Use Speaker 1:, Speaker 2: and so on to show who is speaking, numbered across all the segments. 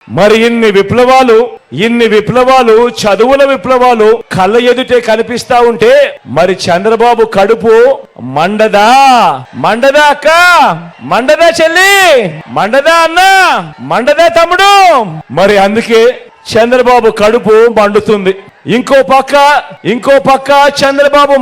Speaker 1: మరి ఇన్ని విప్లవాలు చదువుల విప్లవాలు కళ్ళ ఎదుటే కనిపిస్తా ఉంటే మరి చంద్రబాబు కడుపు మండదా అక్క, మండదా చెల్లి, మండదా అన్న, మండదా తమ్ముడు? మరి అందుకే చంద్రబాబు కడుపు మండుతుంది. ఇంకో పక్క చంద్రబాబు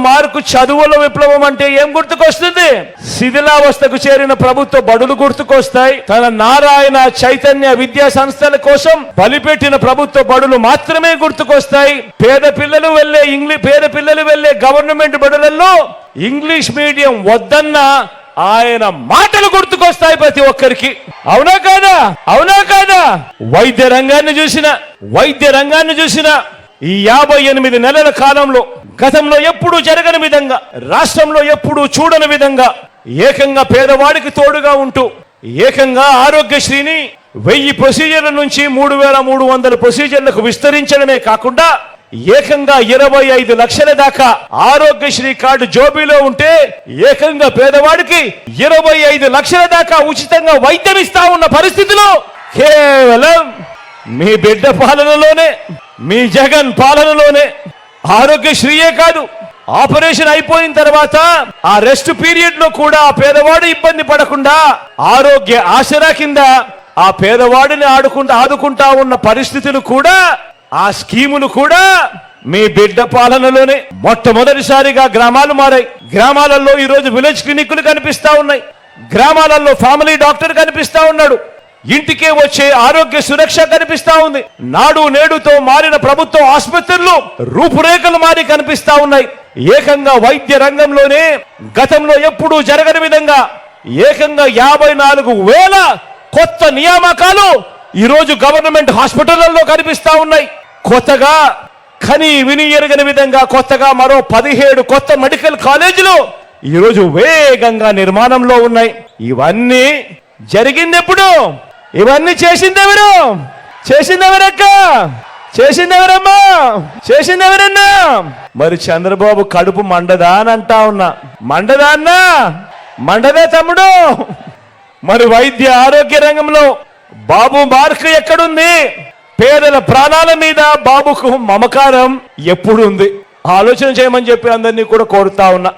Speaker 1: మార్కు చదువుల విప్లవం అంటే ఏం గుర్తుకొస్తుంది? శిథిలావస్థకు చేరిన ప్రభుత్వ బడులు గుర్తుకొస్తాయి. తన నారాయణ చైతన్య విద్యా సంస్థల కోసం బలిపెట్టిన ప్రభుత్వ బడులు మాత్రమే గుర్తుకొస్తాయి. పేద పిల్లలు వెళ్లే గవర్నమెంట్ బడులలో ఇంగ్లీష్ మీడియం వద్దన్న ఆయన మాటలు గుర్తుకొస్తాయి ప్రతి ఒక్కరికి. అవునా కాదా? వైద్య రంగాన్ని చూసిన ఈ 58 నెలల కాలంలో గతంలో ఎప్పుడూ జరగని విధంగా, రాష్ట్రంలో ఎప్పుడూ చూడని విధంగా ఏకంగా పేదవాడికి తోడుగా ఉంటూ ఏకంగా ఆరోగ్యశ్రీని 1000 ప్రొసీజర్ల నుంచి 3300 ప్రొసీజర్లకు విస్తరించడమే కాకుండా ఏకంగా 25 లక్షల దాకా ఆరోగ్యశ్రీ కార్డు జోబీలో ఉంటే ఏకంగా పేదవాడికి 25 లక్షల దాకా ఉచితంగా వైద్యం ఇస్తా ఉన్న పరిస్థితిలో కేవలం మీ బిడ్డ పాలనలోనే, మీ జగన్ పాలనలోనే ఆరోగ్యశ్రీయే కాదు, ఆపరేషన్ అయిపోయిన తర్వాత ఆ రెస్ట్ పీరియడ్ లో కూడా ఆ పేదవాడు ఇబ్బంది పడకుండా ఆరోగ్య ఆసరా కింద ఆ పేదవాడిని ఆదుకుంటా ఉన్న పరిస్థితులు కూడా, ఆ స్కీములు కూడా మీ బిడ్డ పాలనలోనే. మొట్టమొదటిసారిగా గ్రామాలు మారాయి. గ్రామాలలో ఈ రోజు విలేజ్ క్లినిక్లు కనిపిస్తా ఉన్నాయి. గ్రామాలలో ఫ్యామిలీ డాక్టర్ కనిపిస్తా ఉన్నాడు. ఇంటికే వచ్చే ఆరోగ్య సురక్ష కనిపిస్తా ఉంది. నాడు నేడుతో మారిన ప్రభుత్వ ఆసుపత్రులు రూపురేఖలు మారి కనిపిస్తా ఉన్నాయి. ఏకంగా వైద్య రంగంలోనే గతంలో ఎప్పుడూ జరగని విధంగా ఏకంగా 54,000 కొత్త నియామకాలు ఈ రోజు గవర్నమెంట్ హాస్పిటళ్లలో కనిపిస్తా ఉన్నాయి. కొత్తగా కని విని ఎరగని విధంగా కొత్తగా మరో 17 కొత్త మెడికల్ కాలేజీలు ఈ రోజు వేగంగా నిర్మాణంలో ఉన్నాయి. ఇవన్నీ జరిగింది ఎప్పుడు? ఇవన్నీ చేసిందెవరక్క? చేసిందెవరన్నా? మరి చంద్రబాబు కడుపు మండదా అని అంటా ఉన్నా. మండదా అన్నా? మండదా తమ్ముడు? మరి వైద్య ఆరోగ్య రంగంలో బాబు మార్క్ ఎక్కడుంది? పేదల ప్రాణాల మీద బాబుకు మమకారం ఎప్పుడుంది? ఆలోచన చేయమని చెప్పి అందరినీ కూడా కోరుతా ఉన్నా.